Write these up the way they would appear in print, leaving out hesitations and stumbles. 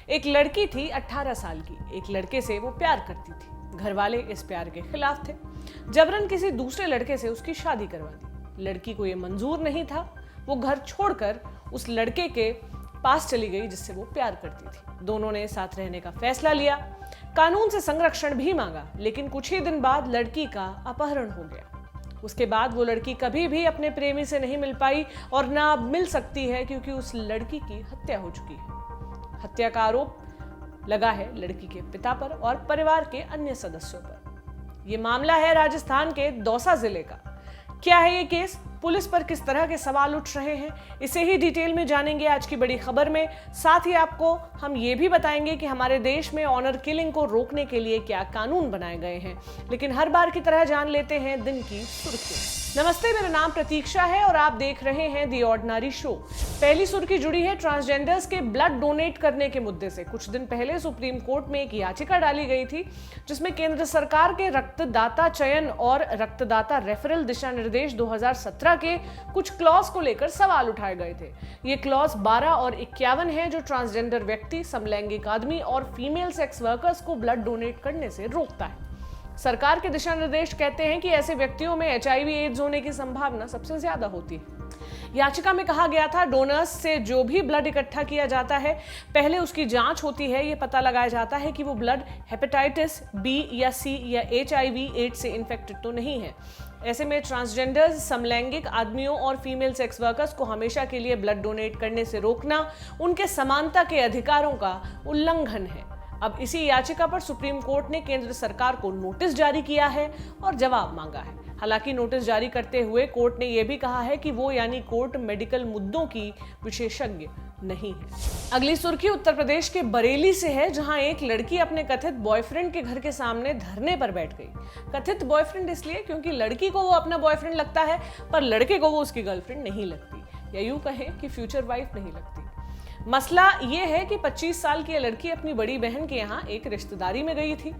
एक लड़की थी 18 साल की, एक लड़के से वो प्यार करती थी। घर वाले इस प्यार के खिलाफ थे, जबरन किसी दूसरे लड़के से उसकी शादी करवा दी। लड़की को ये मंजूर नहीं था। वो घर छोड़कर उस लड़के के पास चली गई जिससे वो प्यार करती थी। दोनों ने साथ रहने का फैसला लिया, कानून से संरक्षण भी मांगा, लेकिन कुछ ही दिन बाद लड़की का अपहरण हो गया। उसके बाद वो लड़की कभी भी अपने प्रेमी से नहीं मिल पाई और ना अब मिल सकती है, क्योंकि उस लड़की की हत्या हो चुकी है। हत्या का आरोप लगा है लड़की के पिता पर और परिवार के अन्य सदस्यों पर। यह मामला है राजस्थान के दौसा जिले का। क्या है ये केस, पुलिस पर किस तरह के सवाल उठ रहे हैं, इसे ही डिटेल में जानेंगे आज की बड़ी खबर में। साथ ही आपको हम ये भी बताएंगे कि हमारे देश में ऑनर किलिंग को रोकने के लिए क्या कानून बनाए गए हैं। लेकिन हर बार की तरह जान लेते हैं दिन की सुर्खियां। नमस्ते, मेरा नाम प्रतीक्षा है और आप देख रहे हैं दी ऑर्डिनरी शो। पहली सुर्खी जुड़ी है ट्रांसजेंडर्स के ब्लड डोनेट करने के मुद्दे से। कुछ दिन पहले सुप्रीम कोर्ट में एक याचिका डाली गई थी, जिसमें केंद्र सरकार के रक्तदाता चयन और रक्तदाता रेफरल दिशा निर्देश 2017 के कुछ क्लॉज को लेकर सवाल उठाए गए थे। ये क्लॉज 12 और 51 है, जो ट्रांसजेंडर व्यक्ति, समलैंगिक आदमी और फीमेल सेक्स वर्कर्स को ब्लड डोनेट करने से रोकता है। सरकार के दिशा निर्देश कहते हैं कि ऐसे व्यक्तियों में HIV एड्स होने की संभावना सबसे ज्यादा होती है। याचिका में कहा गया था, डोनर्स से जो भी ब्लड इकट्ठा किया जाता है, पहले उसकी जांच होती है। ये पता लगाया जाता है कि वो ब्लड हेपेटाइटिस B या C या HIV एड्स से इन्फेक्टेड तो नहीं है। ऐसे में ट्रांसजेंडर्स, समलैंगिक आदमियों और फीमेल सेक्स वर्कर्स को हमेशा के लिए ब्लड डोनेट करने से रोकना उनके समानता के अधिकारों का उल्लंघन है। अब इसी याचिका पर सुप्रीम कोर्ट ने केंद्र सरकार को नोटिस जारी किया है और जवाब मांगा है। हालांकि नोटिस जारी करते हुए कोर्ट ने यह भी कहा है कि वो यानी कोर्ट मेडिकल मुद्दों की विशेषज्ञ नहीं है। अगली सुर्खी उत्तर प्रदेश के बरेली से है, जहां एक लड़की अपने कथित बॉयफ्रेंड के घर के सामने धरने पर बैठ गई। कथित बॉयफ्रेंड इसलिए क्योंकि लड़की को वो अपना बॉयफ्रेंड लगता है, पर लड़के को वो उसकी गर्लफ्रेंड नहीं लगती, या यूं कहें कि फ्यूचर वाइफ नहीं लगती। मसला ये है कि 25 साल की लड़की अपनी बड़ी बहन के यहाँ एक रिश्तेदारी में गई थी।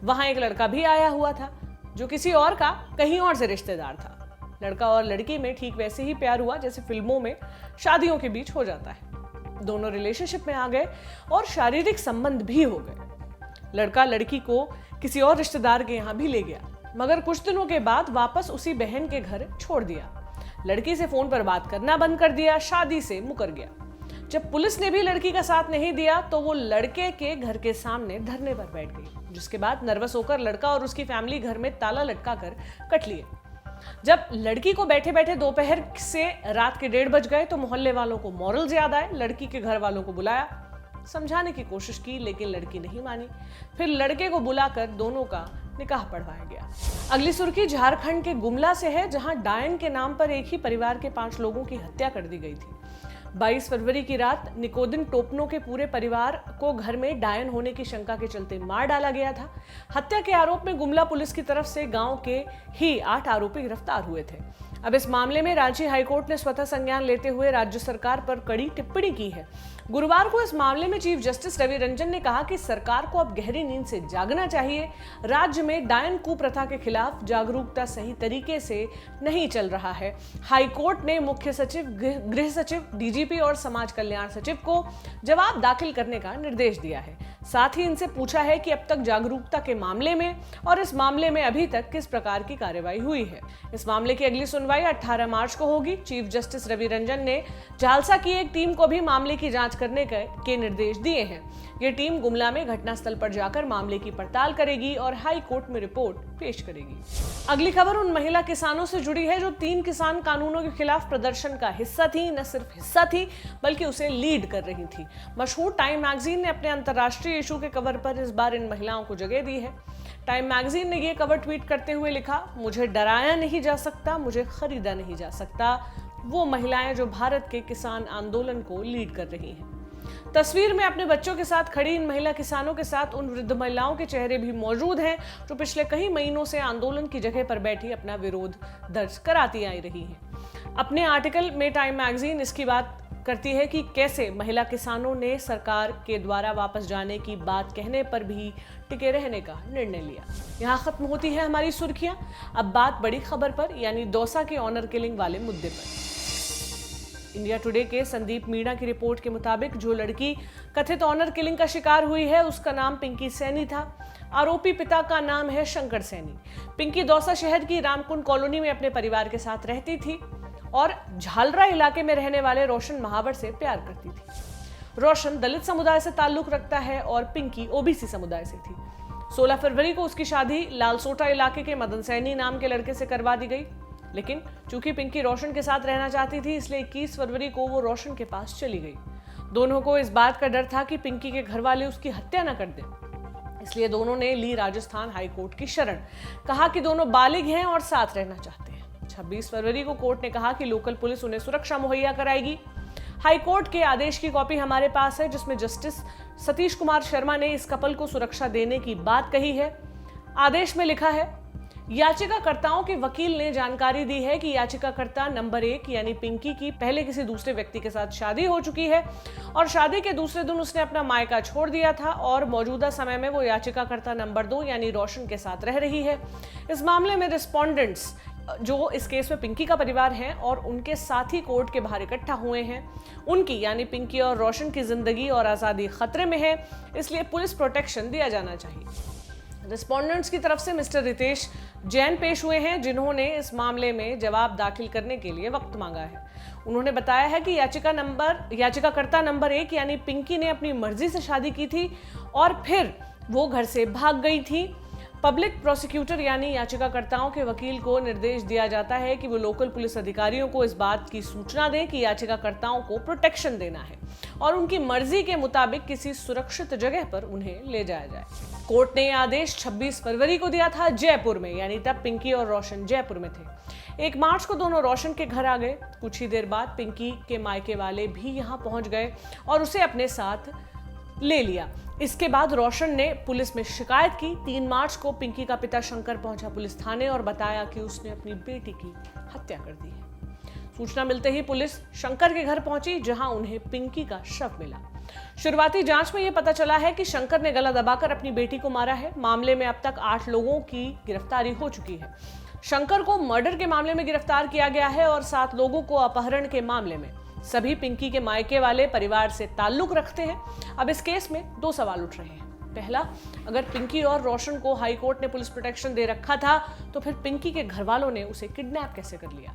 वहां एक लड़का भी आया हुआ था, जो किसी और का कहीं और से रिश्तेदार था। लड़का और लड़की में ठीक वैसे ही प्यार हुआ जैसे फिल्मों में शादियों के बीच हो जाता है। दोनों रिलेशनशिप में आ गए और शारीरिक संबंध भी हो गए। लड़का लड़की को किसी और रिश्तेदार के यहाँ भी ले गया, मगर कुछ दिनों के बाद वापस उसी बहन के घर छोड़ दिया। लड़की से फोन पर बात करना बंद कर दिया, शादी से मुकर गया। जब पुलिस ने भी लड़की का साथ नहीं दिया तो वो लड़के के घर के सामने धरने पर बैठ गई, जिसके बाद नर्वस होकर लड़का और उसकी फैमिली घर में ताला लटकाकर कट लिए। जब लड़की को बैठे बैठे दोपहर से रात के 1:30 बज गए तो मोहल्ले वालों को मॉरल्स याद आए। लड़की के घर वालों को बुलाया, समझाने की कोशिश की, लेकिन लड़की नहीं मानी। फिर लड़के को बुलाकर दोनों का निकाह पढ़वाया गया। अगली सुर्खी झारखंड के गुमला से है, जहां डायन के नाम पर एक ही परिवार के 5 लोगों की हत्या कर दी गई थी। 22 फरवरी की रात निकोदिन टोपनो के पूरे परिवार को घर में डायन होने की शंका के चलते मार डाला गया था। हत्या के आरोप में गुमला पुलिस की तरफ से गांव के ही 8 आरोपी गिरफ्तार हुए थे। अब इस मामले में रांची हाईकोर्ट ने स्वतः संज्ञान लेते हुए राज्य सरकार पर कड़ी टिप्पणी की है। गुरुवार को इस मामले में चीफ जस्टिस रवि रंजन ने कहा कि सरकार को अब गहरी नींद से जागना चाहिए। राज्य में डायन कुप्रथा के खिलाफ जागरूकता सही तरीके से नहीं चल रहा है। हाईकोर्ट ने मुख्य सचिव, गृह सचिव, डीजीपी और समाज कल्याण सचिव को जवाब दाखिल करने का निर्देश दिया है। साथ ही इनसे पूछा है कि अब तक जागरूकता के मामले में और इस मामले में अभी तक किस प्रकार की कार्रवाई हुई है। इस मामले की अगली सुनवाई 18 मार्च को होगी। चीफ जस्टिस रवि रंजन ने झालसा की एक टीम को भी मामले की जांच करने के निर्देश दिए हैं। ये टीम गुमला में घटनास्थल पर जाकर मामले की पड़ताल करेगी और हाई कोर्ट में रिपोर्ट पेश करेगी। अगली खबर उन महिला किसानों से जुड़ी है जो 3 किसान कानूनों के खिलाफ प्रदर्शन का हिस्सा थी। न सिर्फ हिस्सा थी बल्कि उसे लीड कर रही थी। मशहूर टाइम मैगजीन ने अपने अंतर्राष्ट्रीय इशू के कवर पर इस बार इन महिलाओं को जगह दी है। टाइम मैगजीन ने यह कवर ट्वीट करते हुए लिखा, मुझे डराया नहीं जा सकता, मुझे खरीदा नहीं जा सकता। वो महिलाएं जो भारत के किसान आंदोलन को लीड कर रही हैं। तस्वीर में अपने बच्चों के साथ खड़ी इन महिला किसानों के साथ उन वृद्ध महिलाओं के चेहरे भी मौजूद हैं जो पिछले कई महीनों से आंदोलन की जगह पर बैठी अपना विरोध दर्ज कराती आई रही हैं। अपने आर्टिकल में टाइम मैगजीन इसकी बात करती है कि कैसे महिला किसानों ने सरकार के द्वारा वापस जाने की बात कहने पर भी टिके रहने का निर्णय लिया। यहाँ खत्म होती है हमारी सुर्खियां। अब बात बड़ी खबर पर यानी दौसा के ऑनर किलिंग वाले मुद्दे पर। इंडिया टुडे के संदीप मीणा की रिपोर्ट के मुताबिक जो लड़की कथित ऑनर किलिंग का शिकार हुई है उसका नाम पिंकी सैनी था। आरोपी पिता का नाम है शंकर सैनी। पिंकी दौसा शहर की रामकुंड कॉलोनी में अपने परिवार के साथ रहती थी और झालरा इलाके में रहने वाले रोशन महावर से प्यार करती थी। रोशन दलित समुदाय से ताल्लुक रखता है और पिंकी ओबीसी समुदाय से थी। 16 फरवरी को उसकी शादी लालसोटा इलाके के मदन सैनी नाम के लड़के से करवा दी गई, लेकिन चूंकि पिंकी रोशन के साथ रहना चाहती थी इसलिए 21 फरवरी को वो रोशन के पास चली गई। दोनों को इस बात का डर था कि पिंकी के घर वाले उसकी हत्या न कर दें, इसलिए दोनों ने ली राजस्थान हाई कोर्ट की शरण। कहा कि दोनों बालिग हैं और साथ रहना चाहते हैं। 26 फरवरी को कोर्ट ने कहा कि लोकल पुलिस उन्हें सुरक्षा मुहैया कराएगी। हाई कोर्ट के आदेश की कॉपी हमारे पास है जिसमें जस्टिस सतीश कुमार शर्मा ने इस कपल को सुरक्षा देने की बात कही है। आदेश में लिखा है, याचिकाकर्ताओं के वकील ने जानकारी दी है कि याचिकाकर्ता नंबर 1 यानी पिंकी की पहले किसी दूसरे व्यक्ति के साथ शादी हो चुकी है और शादी के दूसरे दिन उसने अपना मायका छोड़ दिया था और मौजूदा समय में वो याचिकाकर्ता नंबर 2 यानी रोशन के साथ रह रही है। इस मामले में रिस्पोंडेंट्स जो इस केस में पिंकी का परिवार है और उनके साथी कोर्ट के बाहर इकट्ठा हुए हैं, उनकी यानी पिंकी और रोशन की जिंदगी और आज़ादी खतरे में है, इसलिए पुलिस प्रोटेक्शन दिया जाना चाहिए। रिस्पोंडेंट्स की तरफ से मिस्टर रितेश जैन पेश हुए हैं जिन्होंने इस मामले में जवाब दाखिल करने के लिए वक्त मांगा है। उन्होंने बताया है कि याचिकाकर्ता नंबर 1 यानी पिंकी ने अपनी मर्जी से शादी की थी और फिर वो घर से भाग गई थी। पब्लिक प्रोसिक्यूटर यानी याचिकाकर्ताओं के वकील को निर्देश दिया जाता है कि वो लोकल पुलिस अधिकारियों को इस बात की सूचना दें कि याचिकाकर्ताओं को प्रोटेक्शन देना है और उनकी मर्जी के मुताबिक किसी सुरक्षित जगह पर उन्हें ले जाया जाए। कोर्ट ने यह आदेश 26 फरवरी को दिया था जयपुर में, यानी तब पिंकी और रोशन जयपुर में थे। 1 मार्च को दोनों रोशन के घर आ गए। कुछ ही देर बाद पिंकी के मायके वाले भी यहाँ पहुंच गए और उसे अपने साथ ले लिया। इसके बाद रोशन ने पुलिस में शिकायत की। 3 मार्च को पिंकी का पिता शंकर पहुंचा पुलिस थाने और बताया कि उसने अपनी बेटी की हत्या कर दी है। सूचना मिलते ही पुलिस शंकर के घर पहुंची जहां उन्हें पिंकी का शव मिला। शुरुआती जांच में यह पता चला है कि शंकर ने गला दबाकर अपनी बेटी को मारा है। मामले में अब तक 8 लोगों की गिरफ्तारी हो चुकी है। शंकर को मर्डर के मामले में गिरफ्तार किया गया है और 7 लोगों को अपहरण के मामले में। सभी पिंकी के मायके वाले परिवार से ताल्लुक रखते हैं। अब इस केस में 2 सवाल उठ रहे हैं। पहला, अगर पिंकी और रोशन को हाई कोर्ट ने पुलिस प्रोटेक्शन दे रखा था तो फिर पिंकी के घर वालों ने उसे किडनैप कैसे कर लिया?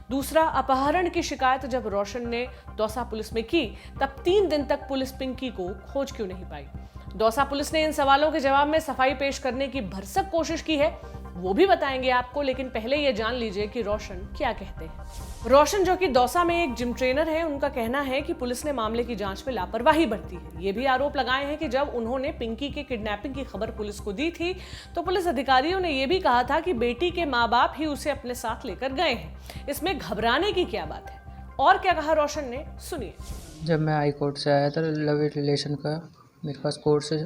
दूसरा, अपहरण की शिकायत जब रोशन ने दौसा पुलिस में की तब 3 दिन तक पुलिस पिंकी को खोज क्यों नहीं पाई? दौसा पुलिस ने इन सवालों के जवाब में सफाई पेश करने की भरसक कोशिश की है, वो भी बताएंगे आपको, लेकिन पहले ये जान लीजिए कि रोशन क्या कहते हैं। रोशन जो कि दौसा में एक जिम ट्रेनर है, उनका कहना है कि पुलिस ने मामले की जांच में लापरवाही बरती है। ये भी आरोप लगाए हैं कि जब उन्होंने पिंकी के किडनैपिंग की खबर पुलिस को दी थी तो पुलिस अधिकारियों ने यह भी कहा था कि बेटी के माँ बाप ही उसे अपने साथ लेकर गए हैं। इसमें घबराने की क्या बात है? और क्या कहा रोशन ने, सुनिए। जब मैं हाई कोर्ट से आया था लव रिलेशन का मेरे पास कोर्ट से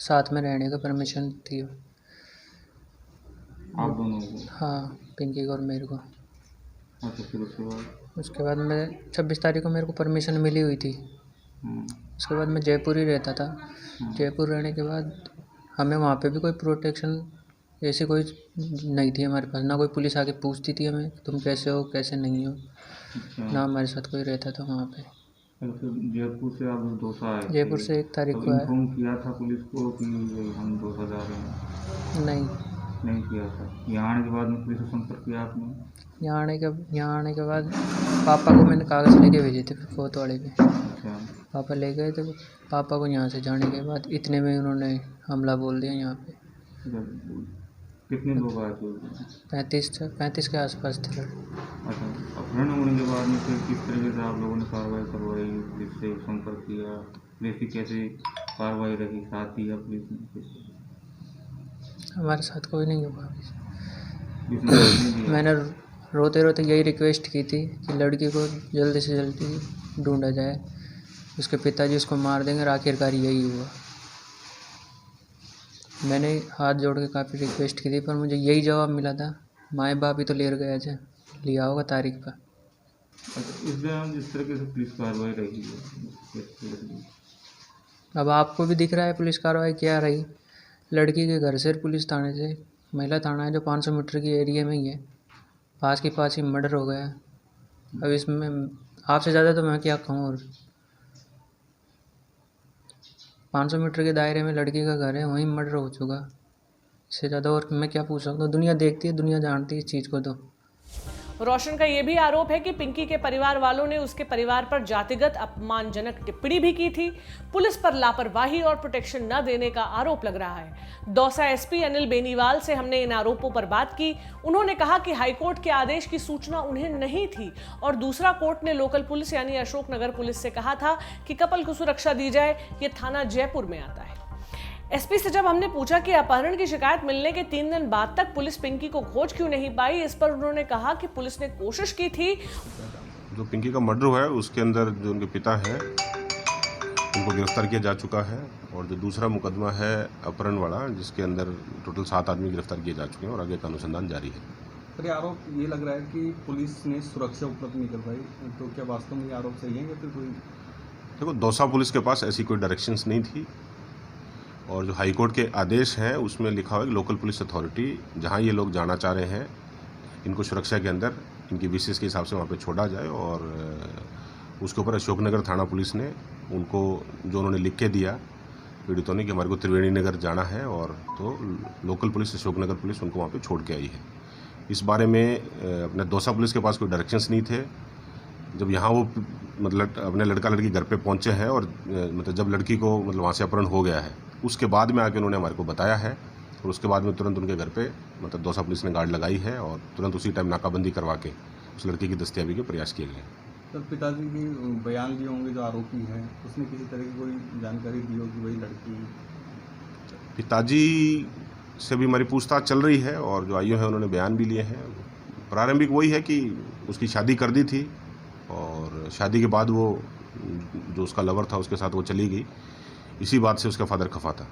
साथ में रहने का परमिशन थी। आप दोनों को? हाँ, पिंकी को और मेरे को। अच्छा, फिर उसके बाद मैं 26 तारीख को मेरे को परमिशन मिली हुई थी। उसके बाद मैं जयपुर ही रहता था। जयपुर रहने के बाद हमें वहाँ पे भी कोई प्रोटेक्शन ऐसी कोई नहीं थी हमारे पास। ना कोई पुलिस आके पूछती थी हमें तुम कैसे हो कैसे नहीं हो। अच्छा। ना हमारे साथ कोई रहता था वहाँ पे। जयपुर से आप दौसा आए? जयपुर से 1 तारीख को आया। इन्फॉर्म किया था पुलिस को कि हम दौसा जा रहे हैं? नहीं किया था। यहाँ आने के बाद में पुलिस से संपर्क किया आपने? यहाँ आने के बाद पापा को मैंने कागज़ लेके भेजे थे कोतवाली पे। अच्छा। पापा ले गए थे। पापा को यहाँ से जाने के बाद इतने में उन्होंने हमला बोल दिया यहाँ पे। कितने लोग आए थे? 35 के आसपास थे। अच्छा, अपहरण होने के बाद में फिर किस तरीके से आप लोगों ने कार्रवाई करवाई, पुलिस से संपर्क किया, पुलिस की कैसे कार्रवाई रही, साथ दिया पुलिस ने? हमारे साथ कोई नहीं हुआ। किसने? मैंने रोते रोते यही रिक्वेस्ट की थी कि लड़की को जल्दी से जल्दी ढूंढा जाए, उसके पिताजी उसको मार देंगे। आखिरकार यही हुआ। मैंने हाथ जोड़ के काफ़ी रिक्वेस्ट की थी पर मुझे यही जवाब मिला था, माए बाप ही तो ले गया जा लिया होगा तारीख का। अच्छा, इस दौरान जिस तरीके से पुलिस कार्रवाई रही है, अब आपको भी दिख रहा है पुलिस कार्रवाई क्या रही। लड़की के घर से पुलिस थाने से महिला थाना है जो 500 मीटर की एरिया में ही है, पास के पास ही मर्डर हो गया। अब इसमें आपसे ज़्यादा तो मैं क्या कहूँ। और 500 मीटर के दायरे में लड़की का घर है, वहीं मर्डर हो चुका। इससे ज़्यादा और मैं क्या पूछ सकता हूँ। दुनिया देखती है, दुनिया जानती है इस चीज़ को। तो रोशन का यह भी आरोप है कि पिंकी के परिवार वालों ने उसके परिवार पर जातिगत अपमानजनक टिप्पणी भी की थी। पुलिस पर लापरवाही और प्रोटेक्शन न देने का आरोप लग रहा है। दौसा एसपी अनिल बेनीवाल से हमने इन आरोपों पर बात की। उन्होंने कहा कि हाईकोर्ट के आदेश की सूचना उन्हें नहीं थी और दूसरा कोर्ट ने लोकल पुलिस यानी अशोकनगर पुलिस से कहा था कि कपल को सुरक्षा दी जाए। ये थाना जयपुर में आता है। एसपी से जब हमने पूछा कि अपहरण की शिकायत मिलने के 3 दिन बाद तक पुलिस पिंकी को खोज क्यों नहीं पाई, इस पर उन्होंने कहा कि पुलिस ने कोशिश की थी। जो पिंकी का मर्डर हुआ है उसके अंदर जो उनके पिता हैं उनको गिरफ्तार किया जा चुका है, और जो दूसरा मुकदमा है अपहरण वाला जिसके अंदर टोटल 7 आदमी गिरफ्तार किए जा चुके हैं और आगे का अनुसंधान जारी है। पर ये आरोप ये लग रहा है कि पुलिस ने सुरक्षा उपलब्ध नहीं कर पाई, तो क्या वास्तव में ये आरोप सही है या फिर कोई? देखो, दौसा पुलिस के पास ऐसी कोई डायरेक्शंस नहीं थी, और जो हाईकोर्ट के आदेश हैं उसमें लिखा हुआ है कि लोकल पुलिस अथॉरिटी जहां ये लोग जाना चाह रहे हैं इनको सुरक्षा के अंदर इनकी विशेष के हिसाब से वहाँ पे छोड़ा जाए। और उसके ऊपर अशोकनगर थाना पुलिस ने उनको जो उन्होंने लिख के दिया पीड़ितों ने कि हमारे को त्रिवेणी नगर जाना है, और तो लोकल पुलिस अशोकनगर पुलिस उनको वहाँ पे छोड़ के आई है। इस बारे में अपने दौसा पुलिस के पास कोई डायरेक्शंस नहीं थे। जब यहाँ वो मतलब अपने लड़का लड़की घर पे पहुँचे हैं और मतलब जब लड़की को मतलब वहाँ से अपहरण हो गया है उसके बाद में आके उन्होंने हमारे को बताया है, और उसके बाद में तुरंत उनके घर पे मतलब दौसा पुलिस ने गार्ड लगाई है और तुरंत उसी टाइम नाकाबंदी करवा के उस लड़की की दस्तयाबी के प्रयास किए गए। सर, पिताजी की बयान दिए होंगे जो आरोपी हैं, उसने किसी तरह की कोई जानकारी दी होगी वही लड़की? पिताजी से भी हमारी पूछताछ चल रही है और जो आईओ हैं उन्होंने बयान भी लिए हैं। प्रारंभिक वही है कि उसकी शादी कर दी थी और शादी के बाद वो जो उसका लवर था उसके साथ वो चली गई। इसी बात से उसका फादर खफा था।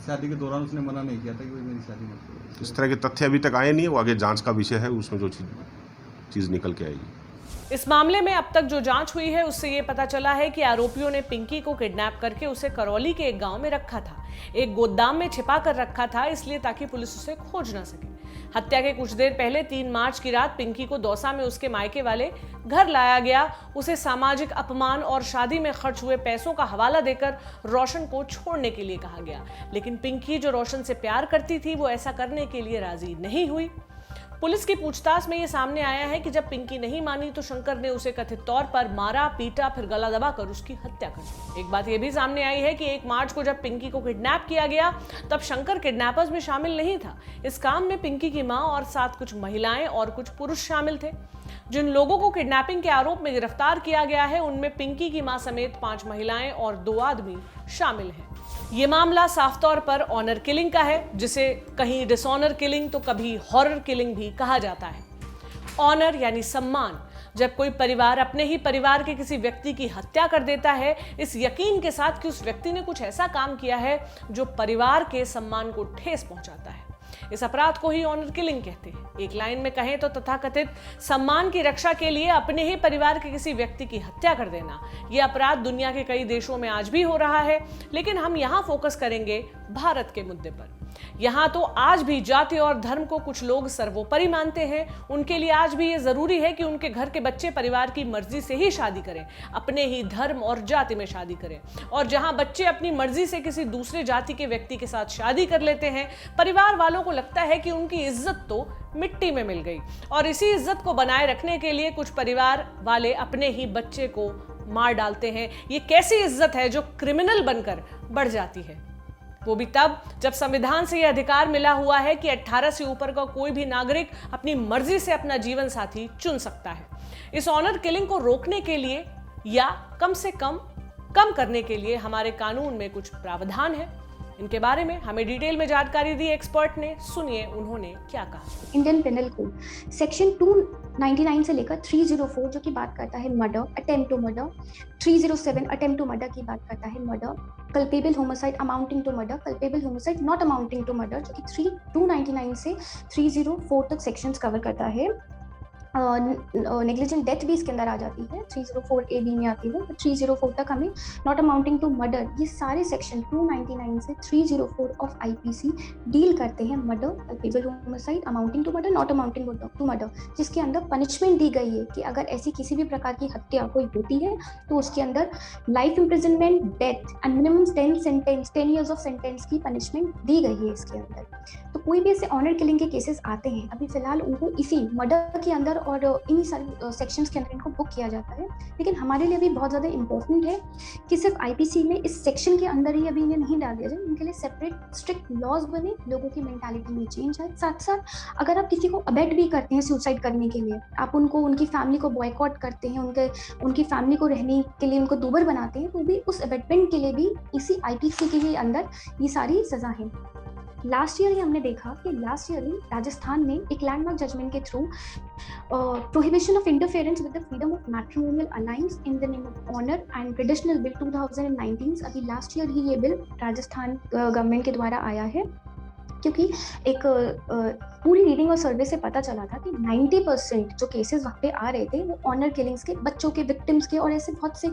शादी के दौरान उसने मना नहीं किया था कि भाई मेरी शादी मत करो? इस तरह के तथ्य अभी तक आए नहीं है, वो आगे जांच का विषय है, उसमें जो चीज़ निकल के आएगी। इस मामले में अब तक जो जांच हुई है उससे ये पता चला है कि आरोपियों ने पिंकी को किडनैप करके उसे करौली के एक गांव में रखा था, एक गोदाम में छिपा कर रखा था, इसलिए ताकि पुलिस उसे खोज ना सके। हत्या के कुछ देर पहले 3 मार्च की रात पिंकी को दौसा में उसके मायके वाले घर लाया गया। उसे सामाजिक अपमान और शादी में खर्च हुए पैसों का हवाला देकर रोशन को छोड़ने के लिए कहा गया, लेकिन पिंकी जो रोशन से प्यार करती थी वो ऐसा करने के लिए राजी नहीं हुई। पुलिस की पूछताछ में यह सामने आया है कि जब पिंकी नहीं मानी तो शंकर ने उसे कथित तौर पर मारा, पीटा, फिर गला दबाकर उसकी हत्या कर दी। एक बात यह भी सामने आई है कि 1 मार्च को जब पिंकी को किडनैप किया गया तब शंकर किडनैपर्स में शामिल नहीं था। इस काम में पिंकी की मां और साथ कुछ महिलाएं और कुछ पुरुष शामिल थे। जिन लोगों को किडनैपिंग के आरोप में गिरफ्तार किया गया है उनमें पिंकी की मां समेत 5 महिलाएं और 2 आदमी शामिल हैं। ये मामला साफ तौर पर ऑनर किलिंग का है, जिसे कहीं डिसऑनर किलिंग तो कभी हॉरर किलिंग भी कहा जाता है। ऑनर यानी सम्मान, जब कोई परिवार अपने ही परिवार के किसी व्यक्ति की हत्या कर देता है इस यकीन के साथ कि उस व्यक्ति ने कुछ ऐसा काम किया है जो परिवार के सम्मान को ठेस पहुंचाता है। इस अपराध को ही ऑनर किलिंग कहते हैं। एक लाइन में कहें तो तथाकथित सम्मान की रक्षा के लिए अपने ही परिवार के किसी व्यक्ति की हत्या कर देना। यह अपराध दुनिया के कई देशों में आज भी हो रहा है, लेकिन हम यहाँ फोकस करेंगे भारत के मुद्दे पर। यहाँ तो आज भी जाति और धर्म को कुछ लोग सर्वोपरि मानते हैं। उनके लिए आज भी ये जरूरी है कि उनके घर के बच्चे परिवार की मर्जी से ही शादी करें, अपने ही धर्म और जाति में शादी करें। और जहां बच्चे अपनी मर्जी से किसी दूसरे जाति के व्यक्ति के साथ शादी कर लेते हैं, परिवार वालों को लगता है कि उनकी इज्जत तो मिट्टी में मिल गई, और इसी इज्जत को बनाए रखने के लिए कुछ परिवार वाले अपने ही बच्चे को मार डालते हैं। ये कैसी इज्जत है जो क्रिमिनल बनकर बढ़ जाती है, वो भी तब जब संविधान से यह अधिकार मिला हुआ है कि 18 से ऊपर का कोई भी नागरिक अपनी मर्जी से अपना जीवन साथी चुन सकता है। इस ऑनर किलिंग को रोकने के लिए या कम से कम करने के लिए हमारे कानून में कुछ प्रावधान है। इनके बारे में हमें डिटेल में जानकारी दी एक्सपर्ट ने, सुनिए उन्होंने क्या कहा। इंडियन पेनल कोड सेक्शन 299 से लेकर 304 जो कि बात करता है murder, attempt to murder, 307 attempt to murder की बात करता है murder, culpable homicide amounting to murder, culpable homicide not amounting to murder जो कि 299 से 304 तक सेक्शंस कवर करता है। नेग्लिजेंट डेथ भी इसके अंदर आ जाती है, 304A में आती है, तो 304 तक हमें नॉट अमाउंटिंग टू मर्डर, ये सारे सेक्शन 299 से 304 ऑफ IPC डील करते हैं murder, culpable homicide, amounting to murder, not amounting to murder, जिसके अंदर पनिशमेंट दी गई है कि अगर ऐसी किसी भी प्रकार की हत्या कोई होती है तो उसके अंदर life imprisonment, death and minimum 10 years of sentence की पनिशमेंट दी गई है इसके अंदर। तो कोई भी ऐसे ऑनर किलिंग के केसेस आते हैं, अभी फिलहाल उनको इसी मर्डर के अंदर और इन्हीं सारे सेक्शंस के अंदर इनको बुक किया जाता है। लेकिन हमारे लिए अभी बहुत ज़्यादा इंपॉर्टेंट है कि सिर्फ IPC में इस सेक्शन के अंदर ही अभी इन्हें नहीं डाल दिया जाए, इनके लिए सेपरेट स्ट्रिक्ट लॉज बने, लोगों की मेंटालिटी में चेंज आए। साथ साथ अगर आप किसी को अबेट भी करते हैं सुसाइड करने के लिए, आप उनको, उनकी फैमिली को बॉयकॉट करते हैं, उनकी फैमिली को रहने के लिए उनको दूबर बनाते हैं, तो भी उस अबेटमेंट के लिए भी इसी IPC के ही अंदर ये सारी सज़ा है। लास्ट ईयर ही हमने देखा कि लास्ट ईयर ही राजस्थान में एक लैंडमार्क जजमेंट के through prohibition of interference with the freedom of matrimonial alliance in the name of honour and traditional bill 2019, अभी लास्ट ईयर ही ये बिल राजस्थान गवर्नमेंट के द्वारा आया है। क्योंकि एक पूरी रीडिंग और सर्वे से पता चला था कि 90% जो केसेस वहाँ पे आ रहे थे वो ऑनर किलिंग्स के, बच्चों के विक्टिम्स के, और ऐसे बहुत से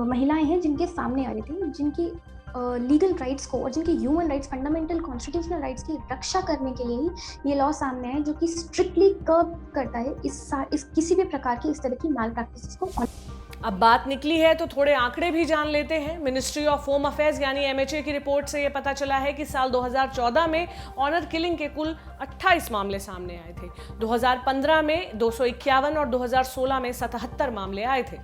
महिलाएं हैं जिनके सामने आ रही थी, जिनकी लीगल राइट्स को और जिनकी human rights, fundamental constitutional rights की रक्षा करने के लिए ही ये लॉ सामने है, जो कि स्ट्रिक्टली कर्ब करता है इस किसी भी प्रकार की इस तरह की मैल प्रैक्टिसेस को। अब बात निकली है तो थोड़े आंकड़े भी जान लेते हैं। मिनिस्ट्री ऑफ होम अफेयर्स यानी MHA की रिपोर्ट से ये पता चला है कि साल 2014 में ऑनर किलिंग के कुल 28 मामले सामने आए थे, 2015 में 251 और 2016 में 77 मामले आए थे।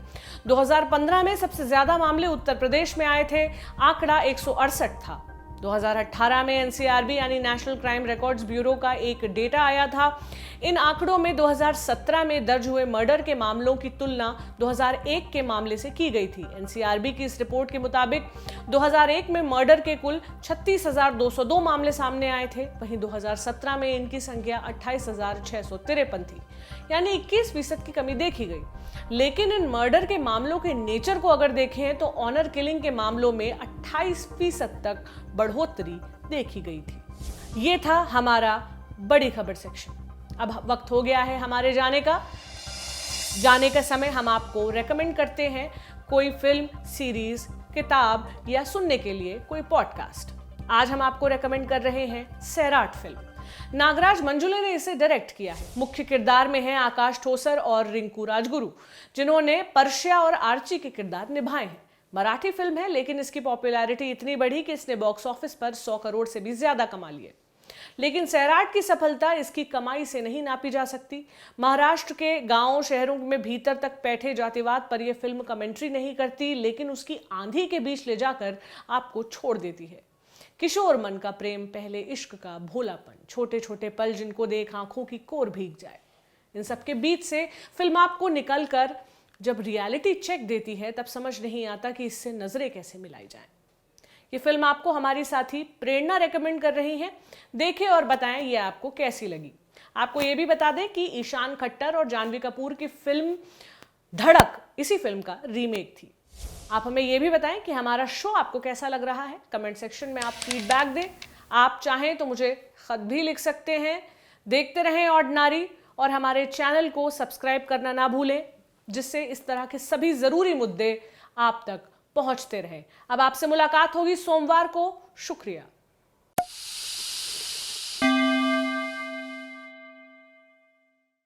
2015 में सबसे ज्यादा मामले उत्तर प्रदेश में आए थे, आंकड़ा 168 था। 2018 में NCRB यानी नेशनल क्राइम रिकॉर्ड्स ब्यूरो का एक डेटा आया था। इन आंकड़ों में 2017 में दर्ज हुए मर्डर के मामलों की तुलना 2001 के मामले से की गई थी। NCRB की इस रिपोर्ट के मुताबिक 2001 में मर्डर के कुल 36,202 मामले सामने आए थे, वहीं 2017 में इनकी संख्या 28,653 थी, यानी 21% की कमी देखी गई। लेकिन इन मर्डर के मामलों के नेचर को अगर देखें तो ऑनर किलिंग के मामलों में 28% तक बढ़ोतरी देखी गई थी। ये था हमारा बड़ी खबर सेक्शन। अब वक्त हो गया है हमारे जाने का समय हम आपको रेकमेंड करते हैं कोई फिल्म, सीरीज, किताब या सुनने के लिए कोई पॉडकास्ट। आज हम आपको रेकमेंड कर रहे हैं सैराट फिल्म। नागराज मंजुले ने इसे डायरेक्ट किया है। मुख्य किरदार में हैं आकाश ठोसर और रिंकू राजगुरु, जिन्होंने पर्शिया और आर्ची के किरदार निभाए हैं। मराठी फिल्म है, लेकिन इसकी पॉपुलैरिटी इतनी बढ़ी कि इसने बॉक्स ऑफिस पर 100 करोड़ से भी ज्यादा कमा लिए। लेकिन सैराट की सफलता इसकी कमाई से नहीं नापी जा सकती। महाराष्ट्र के गांवों शहरों में भीतर तक बैठे जातिवाद पर यह फिल्म कमेंट्री नहीं करती, लेकिन उसकी आंधी के बीच ले जाकर आपको छोड़ देती है। किशोर मन का प्रेम, पहले इश्क का भोलापन, छोटे छोटे पल जिनको देख आंखों की कोर भीग जाए, इन सबके बीच से फिल्म आपको निकल कर जब रियलिटी चेक देती है तब समझ नहीं आता कि इससे नजरें कैसे मिलाई जाएं। ये फिल्म आपको हमारी साथी प्रेरणा रेकमेंड कर रही है। देखें और बताएं ये आपको कैसी लगी। आपको ये भी बता दें कि ईशान खट्टर और जानवी कपूर की फिल्म धड़क इसी फिल्म का रीमेक थी। आप हमें ये भी बताएं कि हमारा शो आपको कैसा लग रहा है। कमेंट सेक्शन में आप फीडबैक दें। आप चाहें तो मुझे खत भी लिख सकते हैं। देखते रहें ऑर्डिनरी और हमारे चैनल को सब्सक्राइब करना ना भूलें, जिससे इस तरह के सभी जरूरी मुद्दे आप तक पहुंचते रहे। अब आपसे मुलाकात होगी सोमवार को। शुक्रिया।